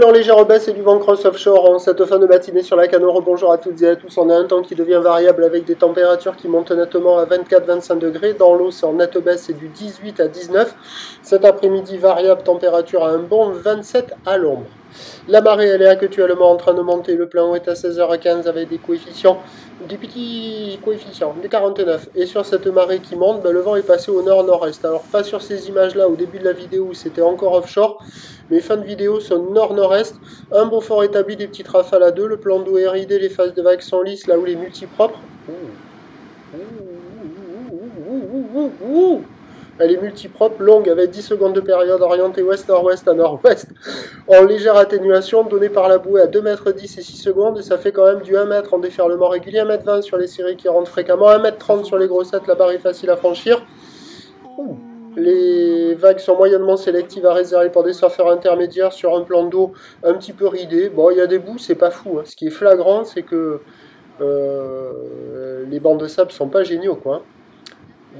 En légère baisse et du vent cross offshore en cette fin de matinée sur la Canore. Bonjour à toutes et à tous. On a un temps qui devient variable avec des températures qui montent nettement à 24-25 degrés. Dans l'eau, c'est en nette baisse, c'est du 18 à 19. Cet après-midi, variable température à un bon 27 à l'ombre. La marée, elle est actuellement en train de monter. Le plein eau est à 16h15 avec des coefficients, des petits coefficients, des 49. Et sur cette marée qui monte, le vent est passé au nord-nord-est. Alors, pas sur ces images-là au début de la vidéo où c'était encore offshore, mais fin de vidéo sur nord-nord-est. Un beau fort établi, des petites rafales à 2. Le plan d'eau est ridé, les phases de vagues sont lisses, là où les multipropres. Elle est multipropre, longue, avec 10 secondes de période, orientée ouest-nord-ouest à nord-ouest, en légère atténuation, donnée par la bouée à 2,10 m et 6 secondes, et ça fait quand même du 1 m en déferlement régulier, 1,20 m sur les séries qui rentrent fréquemment, 1,30 m sur les grossettes, la barre est facile à franchir. Les vagues sont moyennement sélectives à réserver pour des surfeurs intermédiaires sur un plan d'eau un petit peu ridé. Bon, il y a des bouts, c'est pas fou. Ce qui est flagrant, c'est que les bancs de sable sont pas géniaux, quoi.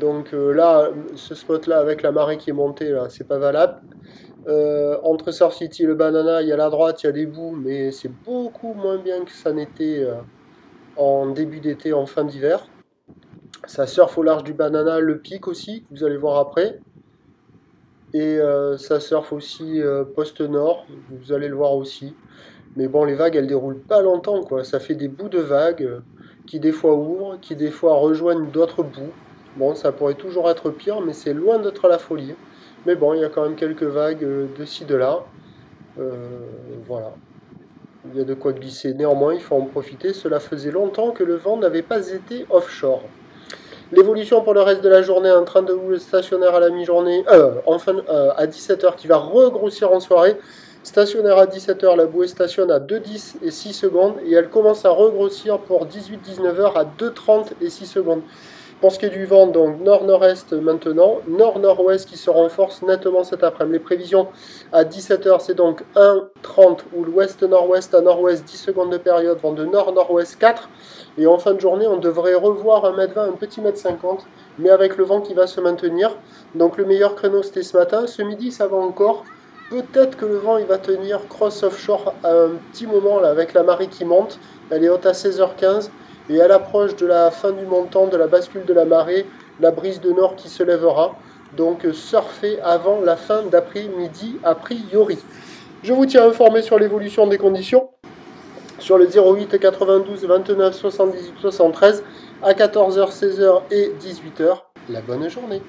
Donc là, ce spot-là, avec la marée qui est montée, là, c'est pas valable. Entre Surf City et le Banana, il y a la droite, il y a des bouts, mais c'est beaucoup moins bien que ça n'était en début d'été, en fin d'hiver. Ça surfe au large du Banana, le pic aussi, vous allez voir après. Et ça surfe aussi poste-nord, vous allez le voir aussi. Mais bon, les vagues, elles déroulent pas longtemps, quoi. Ça fait des bouts de vagues qui des fois ouvrent, qui des fois rejoignent d'autres bouts. Bon, ça pourrait toujours être pire, mais c'est loin d'être la folie. Mais bon, il y a quand même quelques vagues de ci, de là. Voilà. Il y a de quoi glisser. Néanmoins, il faut en profiter. Cela faisait longtemps que le vent n'avait pas été offshore. L'évolution pour le reste de la journée, un train de houle stationnaire à la mi-journée, à 17h qui va regrossir en soirée. Stationnaire à 17h, la bouée stationne à 2,10 et 6 secondes et elle commence à regrossir pour 18-19h à 2,30 et 6 secondes. Pour ce qui est du vent, donc nord-nord-est maintenant, nord-nord-ouest qui se renforce nettement cet après-midi. Les prévisions à 17h, c'est donc 1,30 ou l'ouest-nord-ouest à nord-ouest, 10 secondes de période, vent de nord-nord-ouest 4. Et en fin de journée, on devrait revoir 1,20 m, un petit 1,50 m, mais avec le vent qui va se maintenir. Donc le meilleur créneau, c'était ce matin. Ce midi, ça va encore. Peut-être que le vent, il va tenir cross offshore à un petit moment, là, avec la marée qui monte. Elle est haute à 16h15. Et à l'approche de la fin du montant, de la bascule de la marée, la brise de nord qui se lèvera. Donc surfer avant la fin d'après-midi, a priori. Je vous tiens informé sur l'évolution des conditions sur le 08 92 29 78 73 à 14h, 16h et 18h. La bonne journée.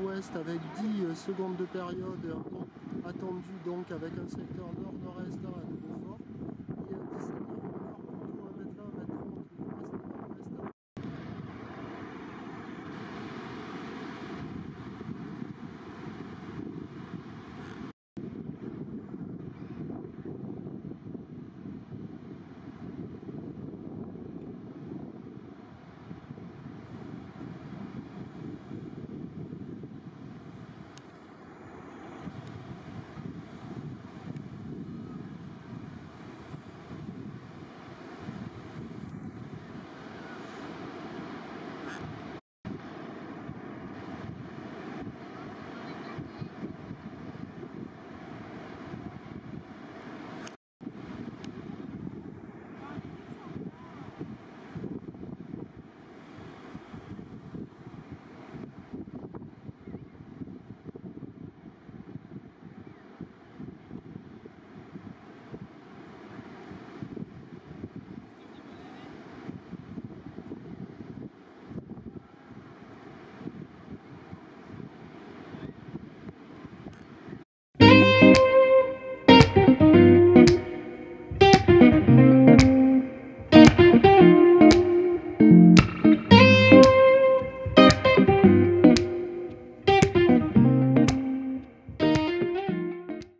ouest avec 10 secondes de période attendu, donc avec un secteur nord-nord-est